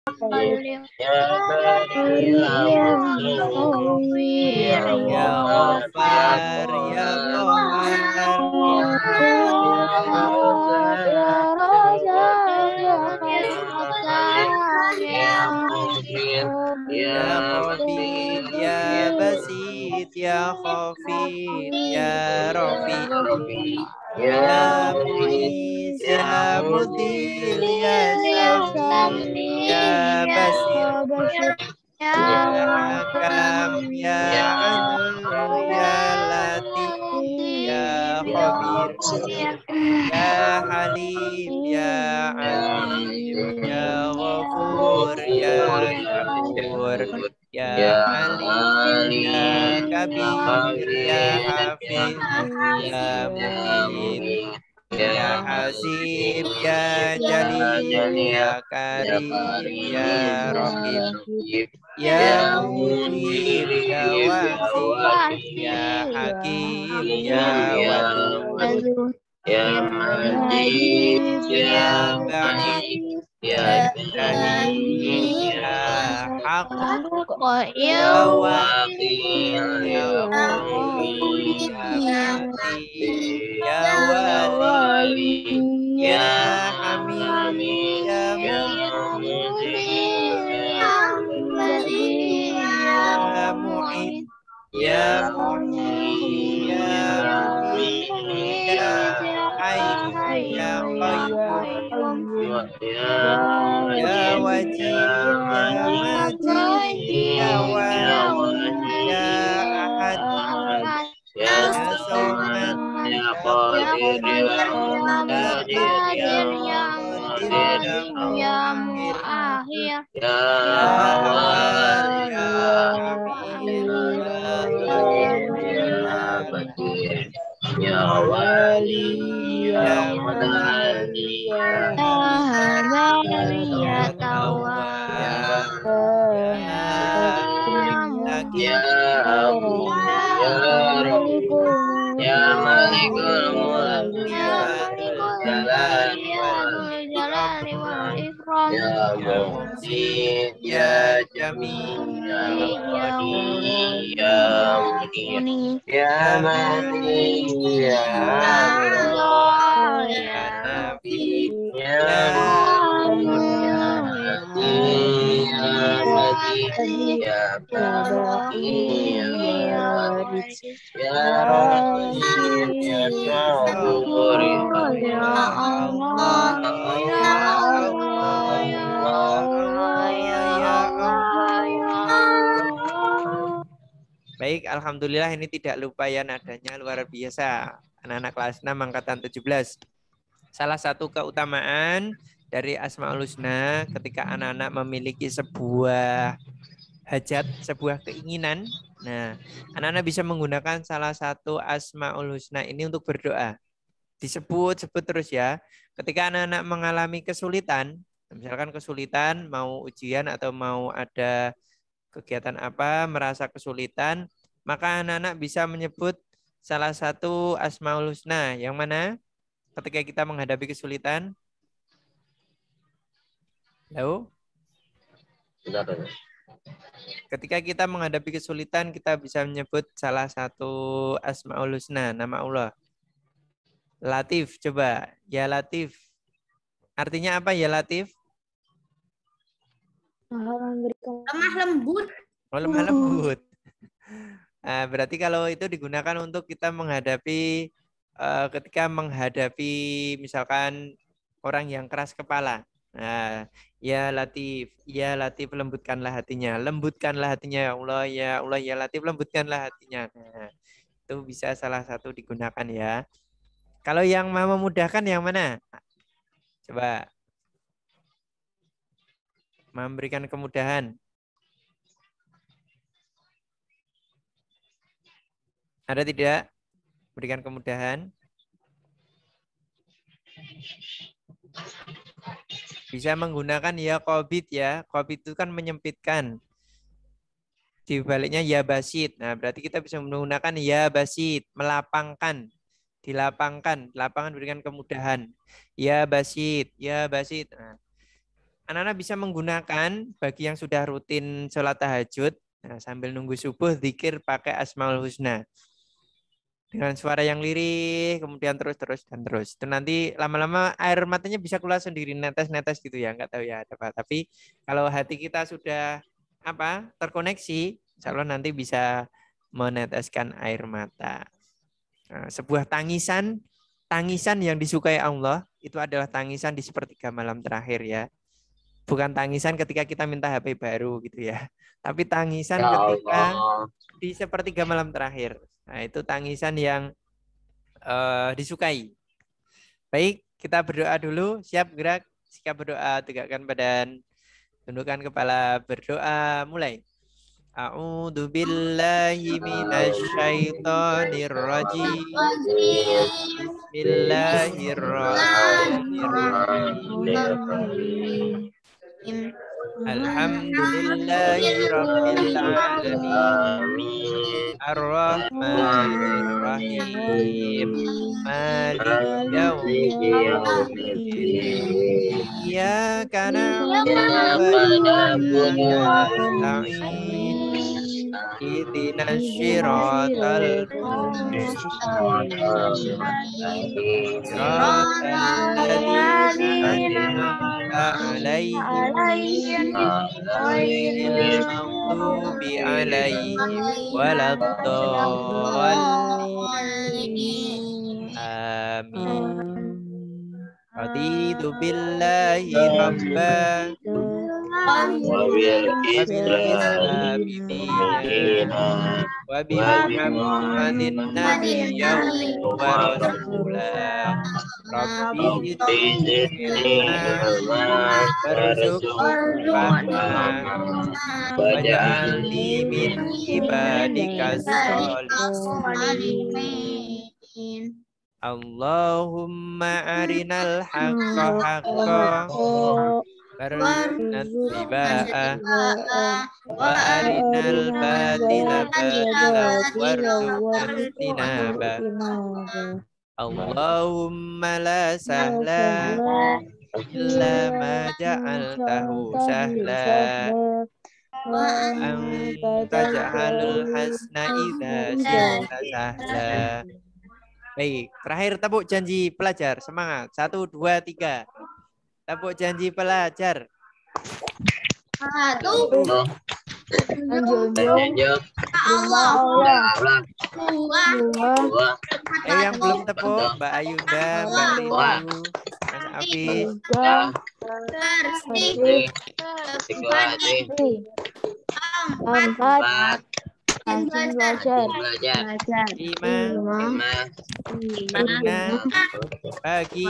Ya Bari ya Musawwir ya Ya Ghaffar ya Qahar. Ya Razak ya Razak ya Fattar ya Mu'min ya Ya Muqit Qabid ya Basit ya Khafid ya Rafi. ya Ya Mu'in Mu'is ya ya Mudil ya Sami ya Basir. Ya Hakam ya Adil ya Latif ya Khabir. Ya Halim ya Alim ya Ghafur ya Syakur. Ya Alim ya Kabir ya Hafiz ya Mujib. Ya Hasib ya Jalil ya Karim ya Raqib. Ya Mujib ya Wasi ya Hakim ya Wadud. Ya Ya Majid Majid ya ya Ba'id Ba'id ya ya Syahid Syahid ya Haq ya ya Waqil Waqi ya ya Mu'min Mu'min ya ya Mu'ti ya ya Wali Wali ya ya Hamid Hamid ya ya Mu'ti Mu'min ya Mu'min ya ya Mu'id Mu'in ya ya Muhyi Muhyi ya ya Mumit ya Mumit ya Hayyu ya Hayyu ya Qayyum Qayyum ya ya Wajid ya Wajid ya Majid ya Majid ya Wahid ya Wahid Ahad ya Ahad ya ya Somad Samad ya ya Qadir Qadir ya ya Qadir ya Muqtadir ya Muqaddim ya Muqtadir ya Muakhir Muakhir ya ya Awal Awal ya ya Akhir Akhir ya ya Zahir Zahir ya ya Batin Batin ya ya Wali Wali ya ya Mudali Mudali ya ya Hamali Hamid ya ya Tawwab Tawwab ya ya Mu'min ya Hakim Amin ya Rabbul ya Malikul Mulk ya ya Dzul Malikul Mulk Jalali ya wal Dzul Ikram Jalali wal Ikram ya ya Muhsin Muhsin ya ya Jamil ya Jamil ya Ghani ya Ghani ya Munir Munir ya ya Malik Malik ya ya Ridho Ridho ya ya Nafi Nafi ya ya Nur ya Hadi ya Hadi ya Baqi ya Waris ya Rashid ya Sabur ya Ya Allah ya Allah Allah, Ya Allah Allah, Allah Ya Allah Allah, Ya Allah ya Allah, Ya Allah. Allah. Baik, alhamdulillah ini tidak lupa ya nadanya luar biasa. Anak-anak kelas 6 angkatan 17. Salah satu keutamaan dari Asmaul Husna ketika anak-anak memiliki sebuah hajat, sebuah keinginan. Nah, anak-anak bisa menggunakan salah satu Asmaul Husna ini untuk berdoa. Disebut-sebut terus ya. Ketika anak-anak mengalami kesulitan, misalkan kesulitan mau ujian atau mau ada kegiatan apa, merasa kesulitan, maka anak-anak bisa menyebut salah satu Asmaul Husna. Yang mana? Ketika kita menghadapi kesulitan. Halo? Ketika kita menghadapi kesulitan, kita bisa menyebut salah satu Asmaul Husna, nama Allah. Latif, coba. Ya Latif. Artinya apa ya Latif? Lemah lembut. Oh, lemah lembut. Nah, berarti kalau itu digunakan untuk kita menghadapi ketika menghadapi misalkan orang yang keras kepala. Nah, ya Latif lembutkanlah hatinya, lembutkanlah hatinya ya Allah, ya Allah ya Latif lembutkanlah hatinya. Nah, itu bisa salah satu digunakan ya. Kalau yang mau memudahkan yang mana? Coba memberikan kemudahan. Ada tidak? Berikan kemudahan. Bisa menggunakan ya Qobit ya. Qobit itu kan menyempitkan. Di baliknya ya basit. Nah, berarti kita bisa menggunakan ya basit, melapangkan, dilapangkan, lapangan berikan kemudahan. Ya basit, ya basit. Nah, anak-anak bisa menggunakan bagi yang sudah rutin sholat tahajud, nah, sambil nunggu subuh, zikir pakai Asmaul Husna. Dengan suara yang lirih, kemudian terus dan terus. Itu nanti lama-lama air matanya bisa keluar sendiri, netes-netes gitu ya, nggak tahu ya apa. Tapi kalau hati kita sudah terkoneksi, insya Allah nanti bisa meneteskan air mata. Nah, sebuah tangisan yang disukai Allah itu adalah tangisan di sepertiga malam terakhir ya. Bukan tangisan ketika kita minta HP baru gitu ya. Tapi tangisan ketika di sepertiga malam terakhir. Nah, itu tangisan yang disukai. Baik, kita berdoa dulu. Siap gerak, sikap berdoa, tegakkan badan, tundukkan kepala, berdoa, mulai. A'udzu billahi minasyaitonir rajim. Bismillahirrahmanirrahim. Alhamdulillahi rabbil alamin. Ar-Rahmanir-Rahim. Maliki yaumiddin. Iyyaka na'budu wa iyyaka nasta'in. Ihdinas siratal mustaqim. Siratal ladzina an'amta 'alaihim ghairil maghdubi 'alaihim waladdallin. Amin. Raditu billahi rabban wa bil islami dinan wa bi Muhammadin nabiyyan wa rasulah. Rabbi zidni ilma warzuqni fahma waj'alni min ibadikas sholihin. Allahumma arinal haqqa haqqa warzuqna ittiba'ah wa arinal batila batila warzuqna ijtinabah. Allahumma la sahla illa ma ja'altahu sahla wa anta ja'alul hasna idza syi'ta sahla. Baik, terakhir tepuk janji pelajar. Semangat. 1, 2, 3. Tepuk janji pelajar. 1. Yang belum tepuk, Mbak Ayunda, Mbak Rindu, Mas Afif. 4. Langsung belajar. 5. Bagi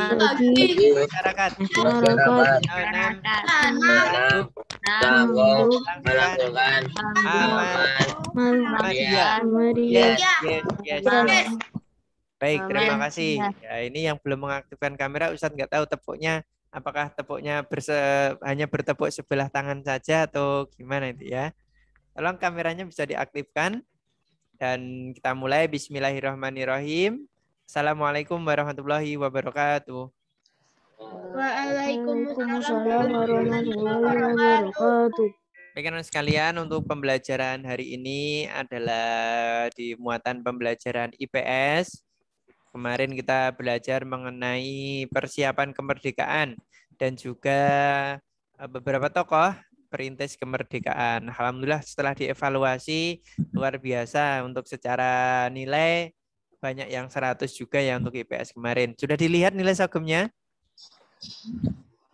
masyarakat. 6. Melakukan amal Yes. Baik, terima kasih. Ya, ini yang belum mengaktifkan kamera, Ustadz nggak tahu tepuknya. Apakah tepuknya hanya bertepuk sebelah tangan saja atau gimana itu ya? Tolong kameranya bisa diaktifkan. Dan kita mulai. Bismillahirrahmanirrahim. Assalamualaikum warahmatullahi wabarakatuh. Waalaikumsalam warahmatullahi wabarakatuh. Rekan sekalian, untuk pembelajaran hari ini adalah di muatan pembelajaran IPS. Kemarin kita belajar mengenai persiapan kemerdekaan dan juga beberapa tokoh perintis kemerdekaan. Alhamdulillah setelah dievaluasi luar biasa untuk secara nilai banyak yang 100 juga ya untuk IPS kemarin. Sudah dilihat nilai sagemnya?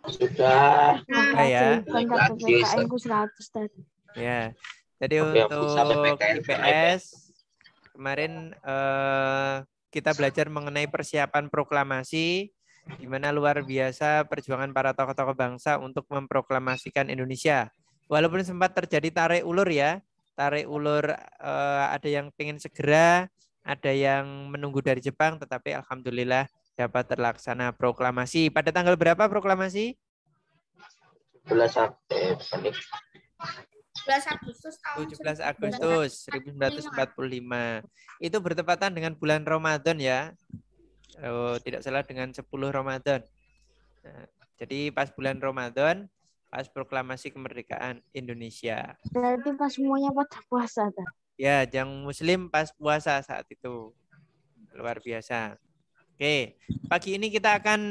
Sudah. Ya. PPKN-ku 100 tadi. Ya. Jadi untuk IPS kemarin kita belajar mengenai persiapan proklamasi, di mana luar biasa perjuangan para tokoh-tokoh bangsa untuk memproklamasikan Indonesia. Walaupun sempat terjadi tarik ulur ya, ada yang ingin segera, ada yang menunggu dari Jepang, tetapi alhamdulillah dapat terlaksana proklamasi. Pada tanggal berapa proklamasi? 17 Agustus 1945. Itu bertepatan dengan bulan Ramadan ya. Tidak salah dengan 10 Ramadan. Nah, jadi pas bulan Ramadan pas proklamasi kemerdekaan Indonesia. Berarti pas semuanya pada puasa, Tad. Ya, yang Muslim pas puasa saat itu. Luar biasa. Oke, pagi ini kita akan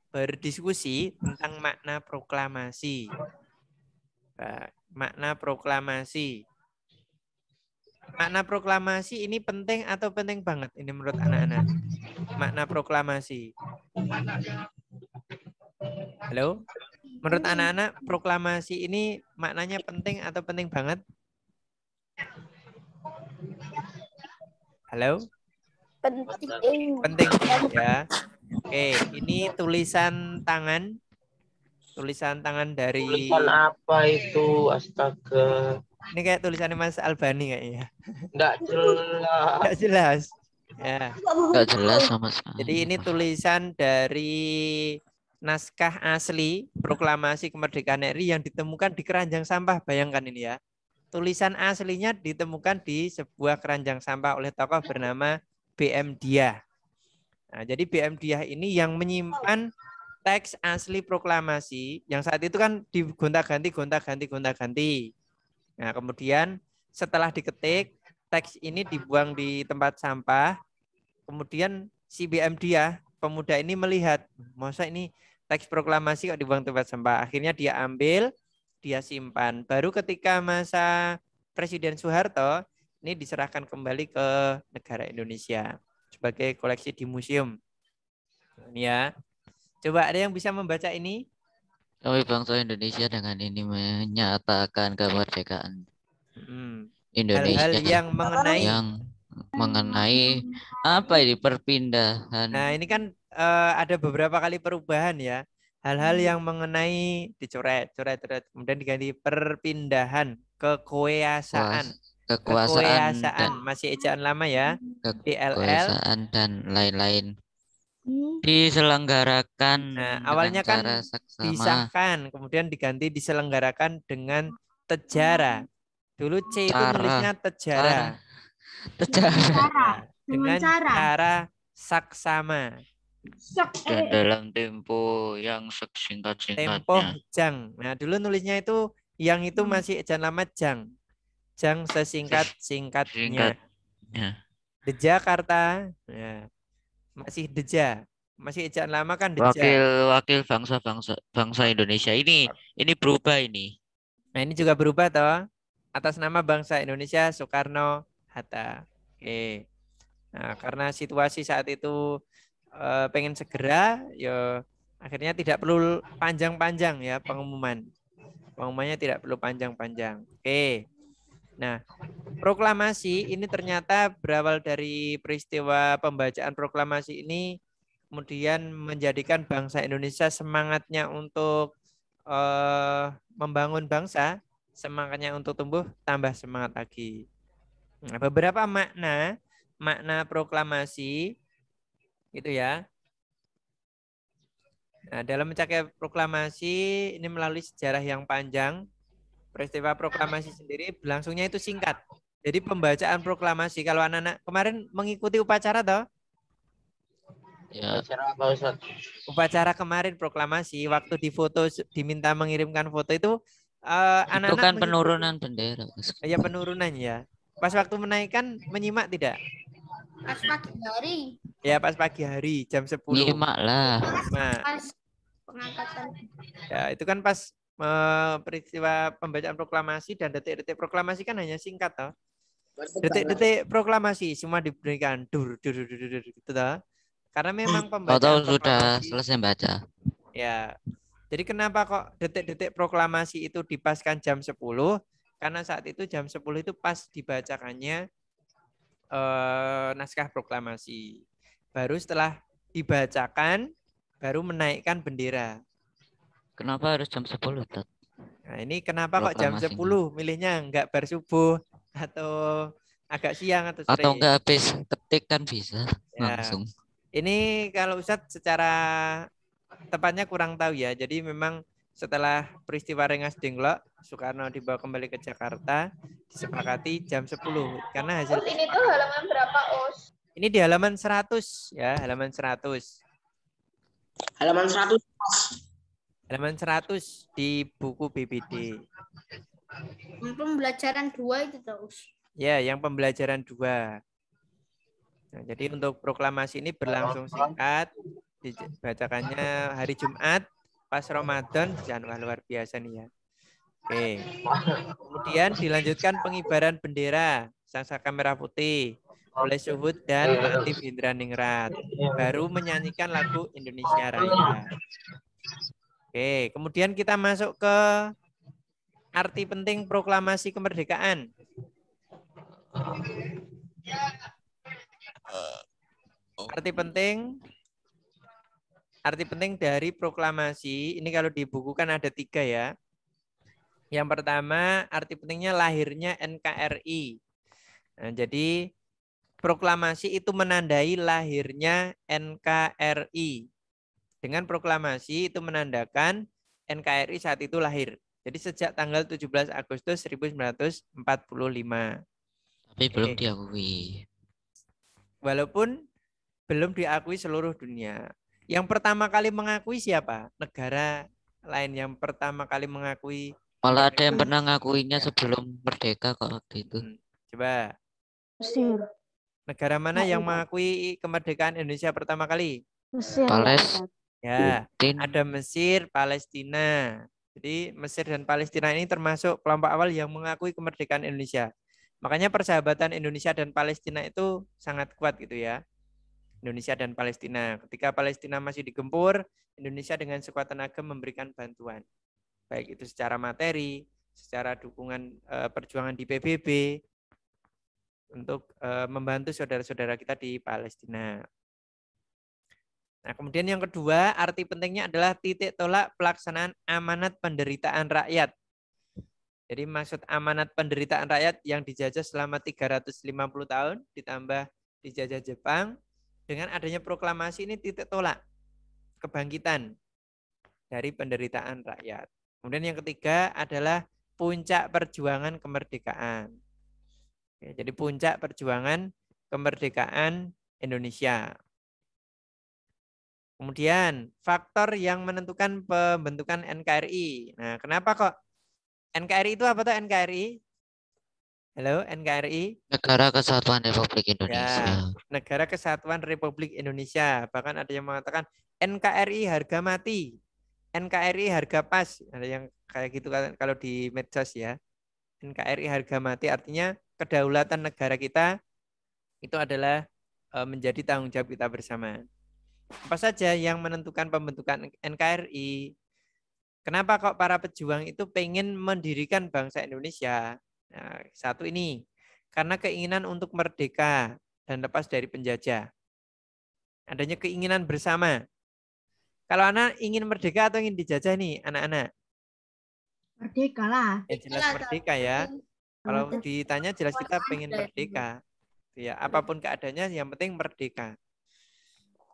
berdiskusi tentang makna proklamasi. Nah, makna proklamasi. Makna proklamasi ini penting atau penting banget ini menurut anak-anak? Makna proklamasi. Halo? Menurut anak-anak proklamasi ini maknanya penting atau penting banget? Halo? Penting. Penting ya. Oke, ini tulisan tangan dari Tulisan apa itu? Astaga. ini kayak tulisannya Mas Albani kayaknya. Enggak jelas. Nggak jelas. Ya. Nggak jelas sama sekali. Jadi ini tulisan dari naskah asli proklamasi kemerdekaan RI yang ditemukan di keranjang sampah. Bayangkan ini ya. Tulisan aslinya ditemukan di sebuah keranjang sampah oleh tokoh bernama B.M. Diah. Nah, jadi B.M. Diah ini yang menyimpan teks asli proklamasi yang saat itu kan digonta-ganti. Nah, kemudian setelah diketik, teks ini dibuang di tempat sampah. Kemudian si B.M. Diah, pemuda ini melihat, masa ini teks proklamasi kok dibuang tempat sampah. Akhirnya dia ambil, dia simpan. Baru ketika masa Presiden Soeharto, ini diserahkan kembali ke negara Indonesia sebagai koleksi di museum. Ini ya. Coba ada yang bisa membaca ini? Kami bangsa Indonesia dengan ini menyatakan kemerdekaan Indonesia Hal-hal yang mengenai apa ini perpindahan. Nah, ini kan ada beberapa kali perubahan ya. Hal-hal yang mengenai dicoret, kemudian diganti perpindahan, kekuasaan, masih ejaan lama ya. Kekuasaan dan lain-lain. Diselenggarakan. Nah, awalnya kan disahkan, kemudian diganti diselenggarakan dengan tejara. Dulu C itu nulisnya tejara. Dengan cara saksama. Dan dalam tempo yang sesingkat-singkatnya. Tempo jang. Nah, dulu nulisnya itu yang itu masih ejaan lama jang. Jang sesingkat-singkatnya. De Jakarta. Ya. Masih Deja. Masih ejaan lama kan Deja. Wakil bangsa Indonesia ini berubah ini. Nah, ini juga berubah toh. Atas nama bangsa Indonesia Soekarno Hatta. Oke. Nah, karena situasi saat itu pengen segera, ya akhirnya tidak perlu panjang-panjang ya pengumuman. Pengumumannya tidak perlu panjang-panjang. Oke. Nah, proklamasi ini ternyata berawal dari peristiwa pembacaan proklamasi ini kemudian menjadikan bangsa Indonesia semangatnya untuk membangun bangsa, semangatnya untuk tumbuh tambah semangat lagi. Nah, beberapa makna proklamasi gitu ya. Nah, dalam mencapai proklamasi ini melalui sejarah yang panjang. Peristiwa proklamasi sendiri berlangsungnya itu singkat. Jadi pembacaan proklamasi, kalau anak-anak kemarin mengikuti upacara toh? Ya. Upacara kemarin proklamasi, waktu difoto, diminta mengirimkan foto itu anak-anak itu kan penurunan bendera. Ya, penurunan ya. Pas waktu menaikkan menyimak tidak? Pas pagi hari. Ya, pas pagi hari jam 10. Nyimak lah. Pas pengangkatan. Ya, itu kan pas peristiwa pembacaan proklamasi dan detik-detik proklamasi kan hanya singkat toh. Detik-detik proklamasi semua diberikan gitu toh. Karena memang pembacaan sudah selesai baca. Ya. Jadi kenapa kok detik-detik proklamasi itu dipaskan jam 10? Karena saat itu jam 10 itu pas dibacakannya naskah proklamasi. Baru setelah dibacakan baru menaikkan bendera. Kenapa harus jam 10, Tat? Nah, ini kenapa kok jam 10 milihnya enggak bersubuh atau agak siang atau sore? Atau enggak habis ketik kan bisa ya. Langsung. Ini kalau Ustadz secara tepatnya kurang tahu ya. Jadi memang setelah peristiwa Rengas Dengklok, Soekarno dibawa kembali ke Jakarta, disepakati jam 10 karena hasil ini tuh halaman berapa, Os? Ini di halaman 100 ya, halaman 100. Halaman 100. Halaman 100 di buku BBD. Pembelajaran 2 itu terus. Ya, yang pembelajaran 2. Nah, jadi untuk proklamasi ini berlangsung singkat. Dibacakannya hari Jumat pas Ramadan. Jangan luar biasa nih ya. Oke. Kemudian dilanjutkan pengibaran bendera Sangsaka Merah Putih oleh Suhud dan Latif Indraningrat. Baru menyanyikan lagu Indonesia Raya. Oke, kemudian kita masuk ke arti penting proklamasi kemerdekaan. Arti penting dari proklamasi, ini kalau di buku kan ada 3 ya. Yang pertama, arti pentingnya lahirnya NKRI. Nah, jadi proklamasi itu menandai lahirnya NKRI. Dengan proklamasi itu menandakan NKRI saat itu lahir. Jadi sejak tanggal 17 Agustus 1945. Tapi belum diakui. Walaupun belum diakui seluruh dunia. Yang pertama kali mengakui siapa? Negara lain yang pertama kali mengakui. Malah ada yang pernah ngakuinya sebelum merdeka kok waktu itu. Coba. Mesir. Negara mana yang mengakui kemerdekaan Indonesia pertama kali? Mesir. Ya, ada Mesir, Palestina. Jadi Mesir dan Palestina ini termasuk kelompok awal yang mengakui kemerdekaan Indonesia. Makanya persahabatan Indonesia dan Palestina itu sangat kuat gitu ya. Indonesia dan Palestina. Ketika Palestina masih digempur, Indonesia dengan sekuat tenaga memberikan bantuan. Baik itu secara materi, secara dukungan perjuangan di PBB untuk membantu saudara-saudara kita di Palestina. Nah, kemudian yang kedua, arti pentingnya adalah titik tolak pelaksanaan amanat penderitaan rakyat. Jadi maksud amanat penderitaan rakyat yang dijajah selama 350 tahun ditambah dijajah Jepang. Dengan adanya proklamasi ini titik tolak kebangkitan dari penderitaan rakyat. Kemudian yang ketiga adalah puncak perjuangan kemerdekaan. Oke, jadi puncak perjuangan kemerdekaan Indonesia. Kemudian faktor yang menentukan pembentukan NKRI. Nah, kenapa kok NKRI itu apa tuh NKRI? Halo, NKRI? Negara Kesatuan Republik Ya, Indonesia. Negara Kesatuan Republik Indonesia. Bahkan ada yang mengatakan NKRI harga mati, NKRI harga pas. Ada yang kayak gitu kalau di medsos ya. NKRI harga mati artinya kedaulatan negara kita itu adalah menjadi tanggung jawab kita bersama. Apa saja yang menentukan pembentukan NKRI? Kenapa kok para pejuang itu pengen mendirikan bangsa Indonesia? Nah, satu ini, karena keinginan untuk merdeka dan lepas dari penjajah. Adanya keinginan bersama. Kalau anak ingin merdeka atau ingin dijajah nih, anak-anak? Merdeka lah. Ya jelas merdeka ya. Kalau ditanya jelas kita pengen merdeka. Ya, apapun keadaannya yang penting merdeka.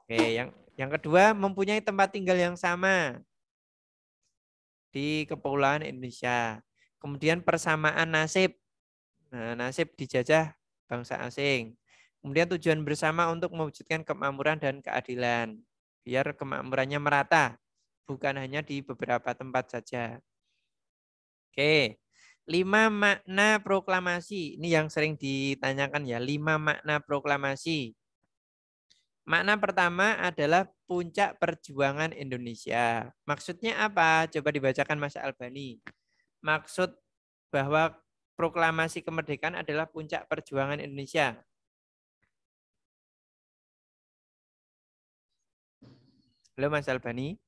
Oke, yang kedua mempunyai tempat tinggal yang sama di kepulauan Indonesia. Kemudian persamaan nasib. Nah, nasib dijajah bangsa asing. Kemudian tujuan bersama untuk mewujudkan kemakmuran dan keadilan. Biar kemakmurannya merata, bukan hanya di beberapa tempat saja. Oke, 5 makna proklamasi. Ini yang sering ditanyakan ya, 5 makna proklamasi. Makna pertama adalah puncak perjuangan Indonesia. Maksudnya apa? Coba dibacakan Mas Albani. Maksud bahwa proklamasi kemerdekaan adalah puncak perjuangan Indonesia. Halo Mas Albani.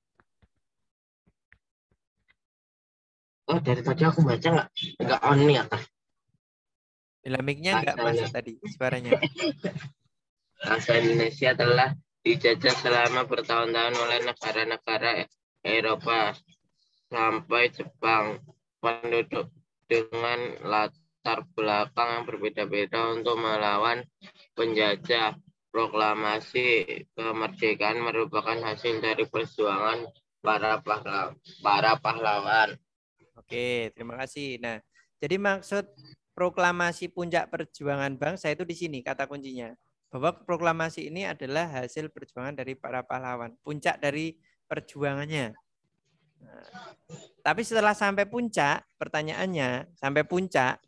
Oh, dari tadi aku baca nggak on nih atas. Mic-nya nggak masuk tadi suaranya. Bangsa Indonesia telah dijajah selama bertahun-tahun oleh negara-negara Eropa sampai Jepang. Penduduk dengan latar belakang yang berbeda-beda untuk melawan penjajah. Proklamasi kemerdekaan merupakan hasil dari perjuangan para pahlawan. Oke, terima kasih. Nah, jadi maksud proklamasi puncak perjuangan bangsa itu di sini kata kuncinya. Bahwa proklamasi ini adalah hasil perjuangan dari para pahlawan. Puncak dari perjuangannya. Tapi setelah sampai puncak, pertanyaannya, sampai puncak,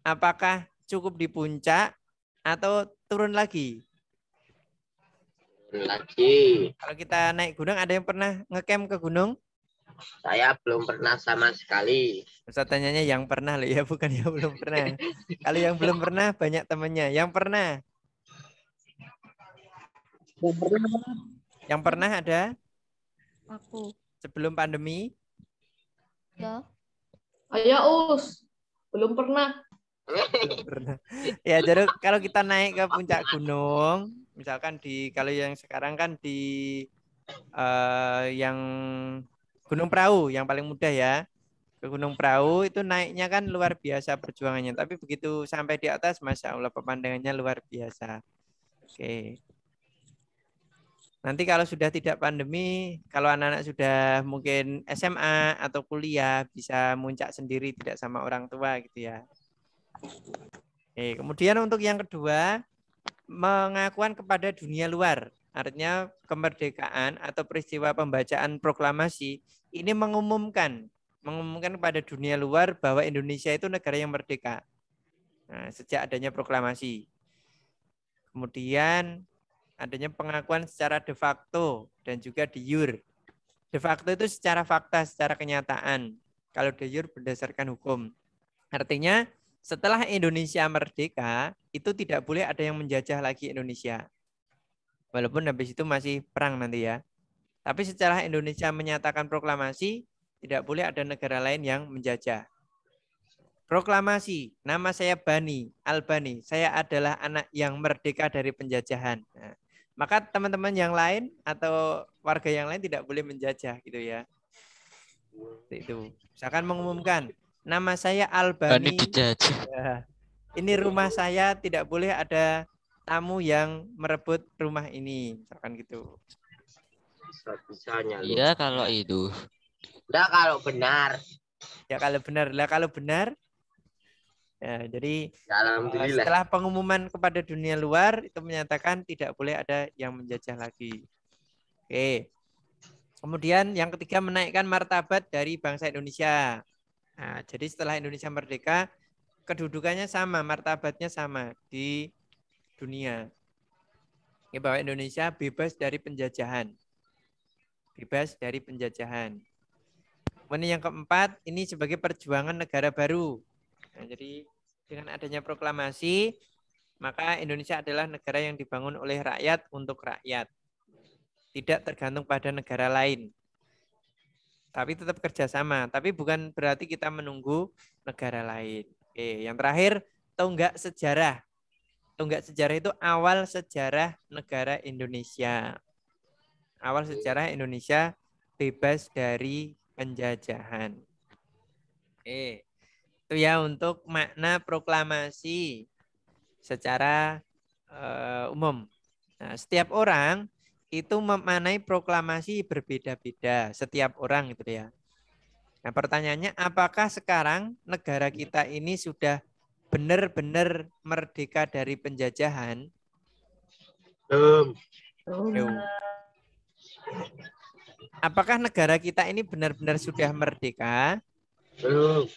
apakah cukup di puncak atau turun lagi? Lagi. Kalau kita naik gunung, ada yang pernah ngecamp ke gunung? Saya belum pernah sama sekali. Ustaz tanyanya yang pernah loh ya, bukan yang belum pernah. Kalau yang belum pernah, banyak temannya. Yang pernah? Yang pernah ada? Aku. Sebelum pandemi? Ya. Ayo Us, belum pernah. Belum pernah. Ya, jadi kalau kita naik ke puncak gunung, misalkan kalau yang sekarang kan di yang Gunung Prau yang paling mudah ya. Ke Gunung Prau itu naiknya kan luar biasa perjuangannya. Tapi begitu sampai di atas, Masya Allah pemandangannya luar biasa. Oke. Nanti kalau sudah tidak pandemi, kalau anak-anak sudah mungkin SMA atau kuliah, bisa muncak sendiri tidak sama orang tua gitu ya. Kemudian untuk yang kedua, pengakuan kepada dunia luar. Artinya kemerdekaan atau peristiwa pembacaan proklamasi ini mengumumkan kepada dunia luar bahwa Indonesia itu negara yang merdeka. Nah, sejak adanya proklamasi. Kemudian adanya pengakuan secara de facto dan juga de jure. De facto itu secara fakta, secara kenyataan. Kalau de jure berdasarkan hukum. Artinya setelah Indonesia merdeka, itu tidak boleh ada yang menjajah lagi Indonesia. Walaupun habis itu masih perang nanti ya. Tapi setelah Indonesia menyatakan proklamasi, tidak boleh ada negara lain yang menjajah. Proklamasi, nama saya Bani, Albani. Saya adalah anak yang merdeka dari penjajahan. Nah, maka teman-teman yang lain atau warga yang lain tidak boleh menjajah gitu ya. Itu. Misalkan mengumumkan, nama saya Albani. dijajah. Ya, ini rumah saya, tidak boleh ada tamu yang merebut rumah ini. Misalkan gitu. Bisa-bisanya lu. Iya kalau itu. Udah kalau benar. Ya kalau benar. Lah kalau benar. Ya, jadi Alhamdulillah. setelah pengumuman kepada dunia luar itu menyatakan tidak boleh ada yang menjajah lagi. Oke. Kemudian yang ketiga menaikkan martabat dari bangsa Indonesia. Nah, jadi setelah Indonesia merdeka, kedudukannya sama, martabatnya sama di dunia. Ya, bahwa Indonesia bebas dari penjajahan. Bebas dari penjajahan. Kemudian yang keempat, ini sebagai perjuangan negara baru. Nah, jadi dengan adanya proklamasi, maka Indonesia adalah negara yang dibangun oleh rakyat untuk rakyat. Tidak tergantung pada negara lain. Tapi tetap kerjasama. Tapi bukan berarti kita menunggu negara lain. Oke, yang terakhir, tonggak sejarah. Tonggak sejarah itu awal sejarah negara Indonesia. Awal sejarah Indonesia bebas dari penjajahan. Oke. Itu ya untuk makna proklamasi secara umum. Nah, setiap orang itu memaknai proklamasi berbeda-beda. Setiap orang gitu ya. Nah, pertanyaannya apakah sekarang negara kita ini sudah benar-benar merdeka dari penjajahan? Belum. Apakah negara kita ini benar-benar sudah merdeka? Belum.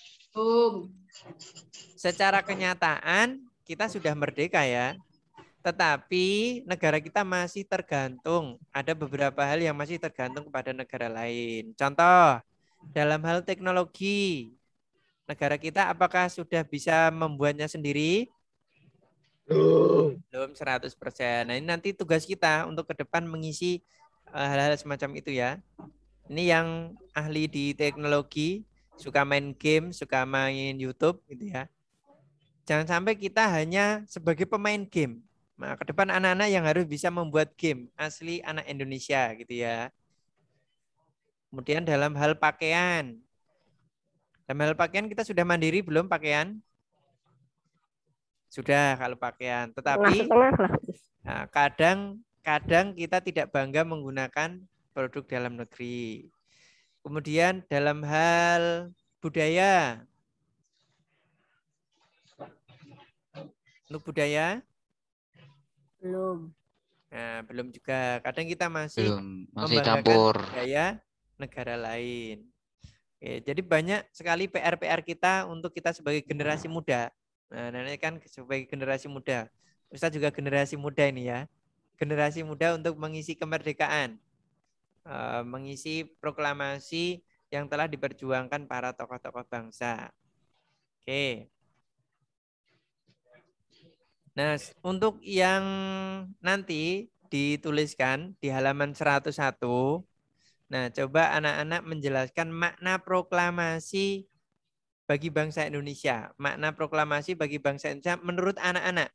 Secara kenyataan kita sudah merdeka ya. Tetapi negara kita masih tergantung. Ada beberapa hal yang masih tergantung kepada negara lain. Contoh, dalam hal teknologi. Negara kita apakah sudah bisa membuatnya sendiri? Belum 100%. Nah, ini nanti tugas kita untuk ke depan mengisi hal-hal semacam itu ya. Ini yang ahli di teknologi, suka main game, suka main YouTube gitu ya. Jangan sampai kita hanya sebagai pemain game. Nah, ke depan anak-anak yang harus bisa membuat game asli anak Indonesia gitu ya. Kemudian dalam hal pakaian. Dalam hal pakaian kita sudah mandiri belum pakaian? Sudah kalau pakaian. Tetapi nah, kadang kita tidak bangga menggunakan produk dalam negeri. Kemudian dalam hal budaya. Untuk budaya? Belum. Nah, belum juga. Kadang kita masih Belum, masih membanggakan campur. budaya negara lain. Oke, jadi banyak sekali PR-PR kita untuk kita sebagai generasi muda. Nah, ini kan sebagai generasi muda. Ustaz juga generasi muda ini ya. Generasi muda untuk mengisi kemerdekaan. Mengisi proklamasi yang telah diperjuangkan para tokoh-tokoh bangsa. Oke. Nah, untuk yang nanti dituliskan di halaman 101. Nah, coba anak-anak menjelaskan makna proklamasi bagi bangsa Indonesia. Makna proklamasi bagi bangsa Indonesia menurut anak-anak.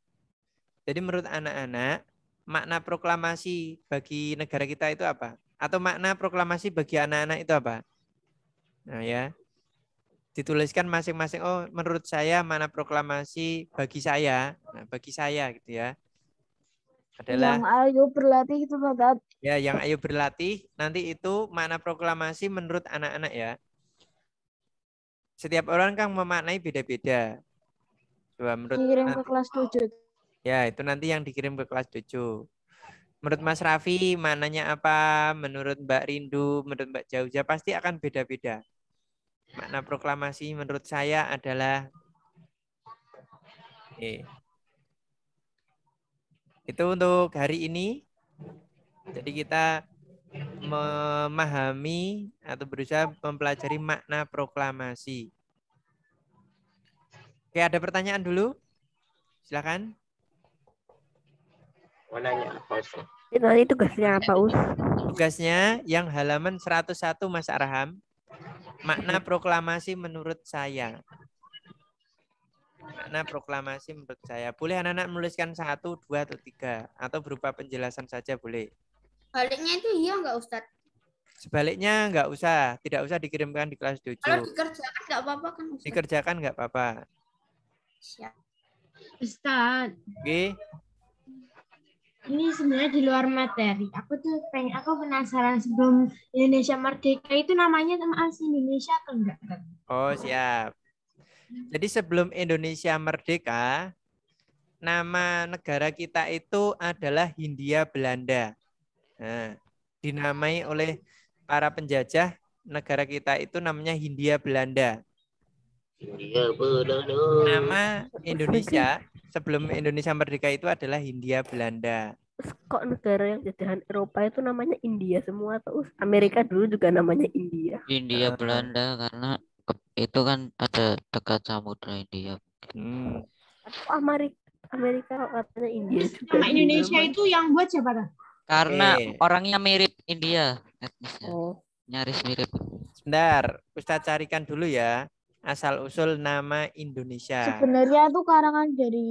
Jadi menurut anak-anak, makna proklamasi bagi negara kita itu apa? Atau makna proklamasi bagi anak-anak itu apa? Nah ya, dituliskan masing-masing. Oh, menurut saya makna proklamasi bagi saya. Nah, bagi saya gitu ya. Adalah Yang ayo berlatih itu Pak. ya yang ayo berlatih. Nanti itu makna proklamasi menurut anak-anak ya. Setiap orang kan memaknai beda-beda. Coba menurut Kirim ke nanti, kelas 7. ya itu nanti yang dikirim ke kelas 7. Menurut Mas Raffi maknanya apa? Menurut Mbak Rindu, menurut Mbak Jauza pasti akan beda-beda. Makna proklamasi menurut saya adalah itu untuk hari ini. Jadi kita memahami atau berusaha mempelajari makna proklamasi. Oke, ada pertanyaan dulu? Silakan. Mau nanya apa Ustaz? Nanti tugasnya apa, Us? Tugasnya yang halaman 101 Mas Arham. Makna proklamasi menurut saya. Makna proklamasi menurut saya. Boleh anak-anak menuliskan 1, 2, atau 3. Atau berupa penjelasan saja boleh. Baliknya itu iya nggak Ustadz? Sebaliknya nggak usah. Tidak usah dikirimkan di kelas 7. Kalau dikerjakan nggak apa-apa kan Ustadz? Dikerjakan nggak apa-apa. Siap. Ustaz, Oke. ini sebenarnya di luar materi. Aku penasaran sebelum Indonesia merdeka itu namanya masih Indonesia atau enggak? Oh, siap. Jadi sebelum Indonesia merdeka, nama negara kita itu adalah Hindia Belanda. Nah, dinamai oleh para penjajah, negara kita itu namanya Hindia Belanda. India Belanda. Nama Indonesia sebelum Indonesia merdeka itu adalah Hindia Belanda. Kok negara yang jajahan Eropa itu namanya India semua atau Amerika dulu juga namanya India? India Belanda karena itu kan ada dekat Samudra India. Atau Amerika katanya India juga. Nama Indonesia itu yang buat siapa kan? Karena Oke. orangnya mirip India etnisnya. Oh, Nyaris mirip. Sebentar, Ustaz carikan dulu ya asal-usul nama Indonesia. Sebenarnya itu karangan dari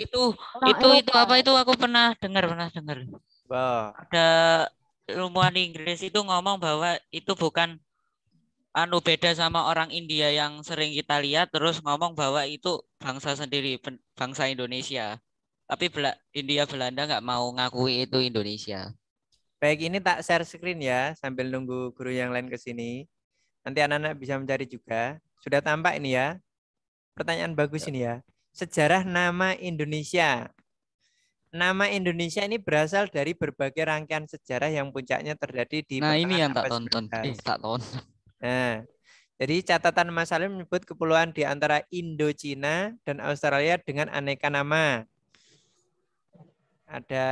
Itu orang itu Eropa. apa itu aku pernah dengar. Wah, Ada ilmuwan Inggris itu ngomong bahwa itu bukan beda sama orang India yang sering kita lihat, terus ngomong bahwa itu bangsa sendiri, bangsa Indonesia. Tapi India Belanda nggak mau ngakui itu Indonesia. baik ini tak share screen ya sambil nunggu guru yang lain ke sini. Nanti anak-anak bisa mencari juga. Sudah tampak ini ya. Pertanyaan bagus ini ya. Sejarah nama Indonesia. Nama Indonesia ini berasal dari berbagai rangkaian sejarah yang puncaknya terjadi di Nah, ini yang pertengahan tak abad tonton. 19. Tak tonton. Nah, jadi catatan Mas Salim menyebut kepulauan di antara Indochina dan Australia dengan aneka nama. Ada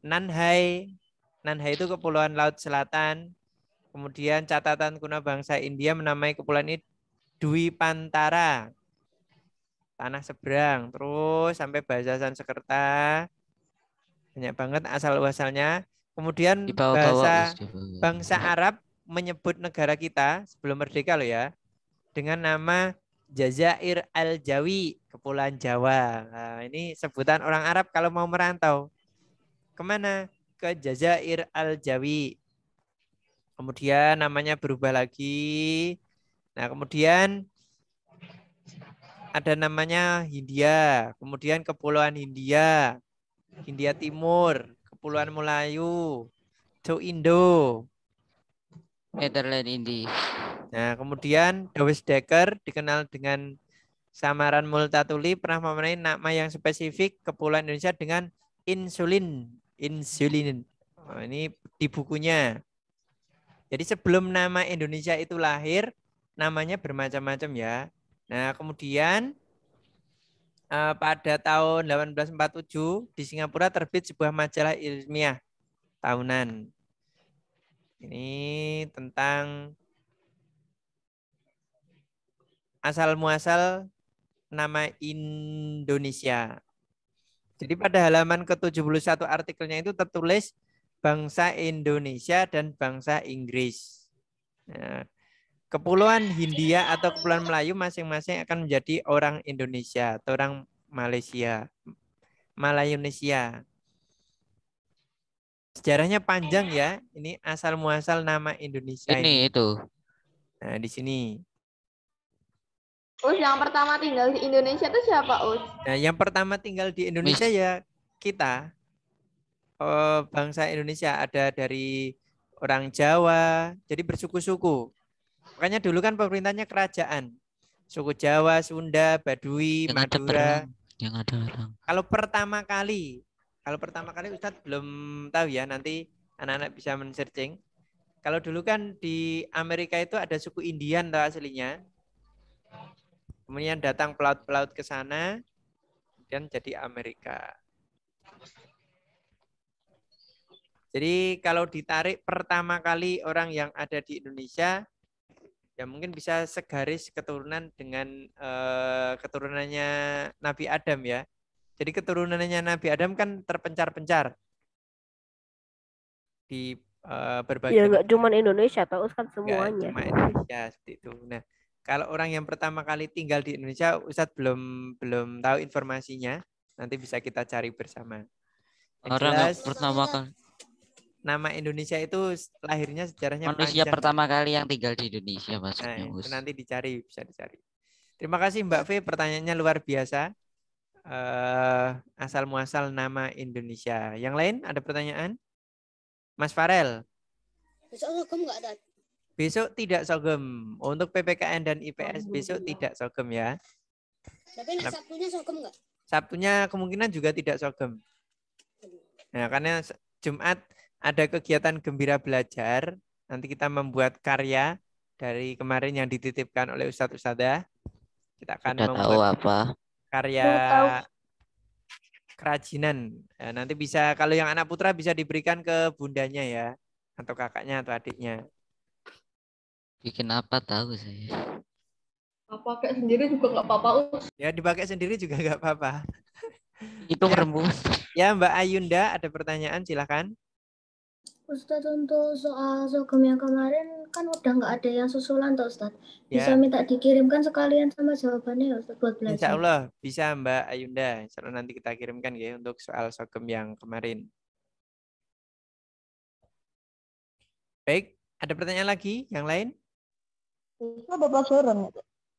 Nanhai. Nanhai itu kepulauan Laut Selatan. Kemudian catatan kuno bangsa India menamai kepulauan ini Dwi Pantara. Tanah seberang. Terus sampai bahasa Sanskerta. Banyak banget asal-uasalnya. Kemudian Di bawah-bawah. bangsa Arab menyebut negara kita sebelum merdeka loh ya. Dengan nama Jazair Al-Jawi, Kepulauan Jawa. Nah, ini sebutan orang Arab kalau mau merantau. Kemana? Ke Jazair Al-Jawi. Kemudian namanya berubah lagi. Nah, kemudian ada namanya Hindia. Kemudian Kepulauan Hindia. Hindia Timur. Kepulauan Melayu. Indo. Netherlands India. Nah, kemudian Dawes Dekker dikenal dengan samaran Multatuli pernah memenai nama yang spesifik Kepulauan Indonesia dengan insulin. Oh, ini di bukunya. Jadi sebelum nama Indonesia itu lahir, namanya bermacam-macam ya. Nah, kemudian pada tahun 1847 di Singapura terbit sebuah majalah ilmiah tahunan. Ini tentang asal-muasal nama Indonesia. Jadi pada halaman ke-71 artikelnya itu tertulis bangsa Indonesia dan bangsa Inggris. Nah, Kepulauan Hindia atau Kepulauan Melayu masing-masing akan menjadi orang Indonesia atau orang Malaysia. Malayunesia. Sejarahnya panjang ya. Ini asal muasal nama Indonesia ini. Ini itu. Nah, di sini. Us, yang pertama tinggal di Indonesia itu siapa, Us? Nah, yang pertama tinggal di Indonesia ya kita. Bangsa Indonesia ada dari orang Jawa, jadi bersuku-suku. Makanya dulu kan pemerintahnya kerajaan. Suku Jawa, Sunda, Baduy, Yang ada Madura. perang, yang ada orang. Kalau pertama kali Ustadz belum tahu ya, nanti anak-anak bisa men-searching. Kalau dulu kan di Amerika itu ada suku Indian tahu aslinya. Kemudian datang pelaut-pelaut ke sana, dan jadi Amerika. Jadi kalau ditarik pertama kali orang yang ada di Indonesia, ya mungkin bisa segaris keturunan dengan keturunannya Nabi Adam ya. Jadi keturunannya Nabi Adam kan terpencar-pencar di berbagai. Ya nggak cuma Indonesia, tahu kan semuanya. Cuma Indonesia seperti itu. Nah, kalau orang yang pertama kali tinggal di Indonesia, Ustadz belum tahu informasinya. Nanti bisa kita cari bersama. Yang Orang yang jelas, pertama kali. nama Indonesia itu lahirnya sejarahnya Manusia panjang. pertama kali yang tinggal di Indonesia Nah, maksudnya. itu nanti dicari, bisa dicari. Terima kasih Mbak V, pertanyaannya luar biasa. Asal muasal nama Indonesia. Yang lain ada pertanyaan? Mas Farel. Besok sogem nggak ada? Besok tidak sogem. Untuk PPKN dan IPS besok tidak sogem ya. Tapi nak Sabtunya sogem nggak? Sabtunya kemungkinan juga tidak sogem. Nah, karena Jumat ada kegiatan gembira belajar. Nanti kita membuat karya dari kemarin yang dititipkan oleh Ustadz Ustadzah. Kita akan Sudah tahu membuat apa? karya kerajinan. Ya, nanti bisa, kalau yang anak putra bisa diberikan ke bundanya ya. Atau kakaknya atau adiknya. Bikin apa tahu saya. Pakai sendiri juga nggak apa-apa, Us. Ya, dipakai sendiri juga nggak apa-apa. Itu perempuan. Ya, Mbak Ayunda ada pertanyaan, silakan. Ustadz, untuk soal sogem yang kemarin kan udah nggak ada yang susulan tuh Ustadz. Bisa Ya, minta dikirimkan sekalian sama jawabannya ya Ustadz buat insya belajar. Allah bisa Mbak Ayunda. Insya Allah nanti kita kirimkan ya untuk soal sogem yang kemarin. Baik, ada pertanyaan lagi yang lain? Ada pelajaran itu.